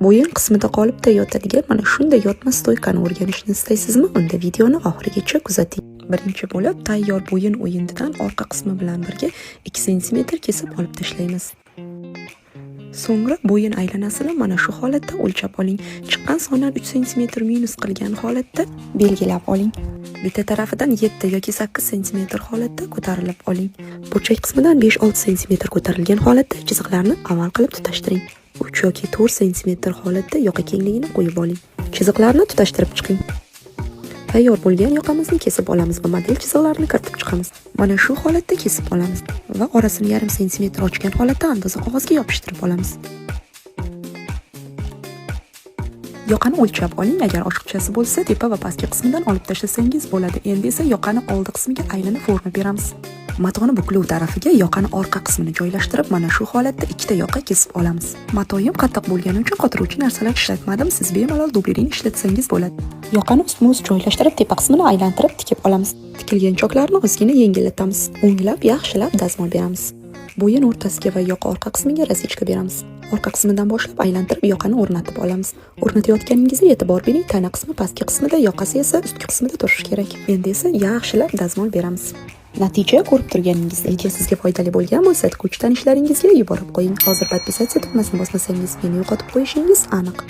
Bo'yin qismida qolipda yotadigan mana shunday yotma stoykani o'rganishni istaysizmi? Unda videoni oxirigacha kuzating. Birinchi bo'lib tayyor bo'yin o'yindidan orqa qismi bilan birga 2 sm kesib olib tashlaymiz. So'ngra bo'yin aylanasini mana shu holatda o'lchab oling. Chiqqan sondan 3 sm minus qilgan holatda belgilab oling. Bitta tarafidan 7 yoki 8 sm holatda ko'tarilib oling. Burchak qismidan 5-6 sm ko'tarilgan holatda chiziqlarni amal qilib tutashtiring. 3 yoki 4 sm holatda yoqa kengligini qo'yib oling. Chiziqlarni tutashtirib chiqing. Tayyor bo'lgan yoqamizni kesib olamiz va model chiziqlarini kiritib chiqamiz. Mana shu holatda kesib olamiz va orasini 0,5 sm ochgan holatda andoza qog'ozga yopishtirib olamiz. Yoqani o'lchab oling. Agar oshiqchasi bo'lsa, tepa va pastki qismidan olib tashlasangiz bo'ladi. Endi esa yoqani oldi qismiga aylanib forma beramiz. Matoni buklov tarafiga yoqani orqa qismini joylashtirib, mana shu holatda ikkita yoqa kesib olamiz. Matoyim qattiq bo'lgani uchun qotiruvchi narsalar ishlatmadim. Siz bemalol dublering ishlatsangiz bo'ladi. Yoqani ustma-ust joylashtirib, tepa qismini aylantirib tikib olamiz. Tikilgan choklarni ozgina yengillatamiz. O'nglab, yaxshilab dazmol beramiz. Bo'yin o'rtasiga va yoqa orqa qismiga razechka beramiz. Orqa qismidan boshlab aylantirib yoqani o'rnatib olamiz. O'rnatayotganingizda e'tibor bering, tana qismi pastki qismida, yoqasi esa ustki qismida turishi kerak. Endi esa yaxshilab dazmol beramiz. Natija ko'rib turganingizdek, sizga foydali bo'lgan bo'lsa, tikuvchi tanishlaringizga yuborib qo'ying. Hozir podpisatsiya tugmasini bosmasangiz, meni yo'qotib qo'yishingiz aniq.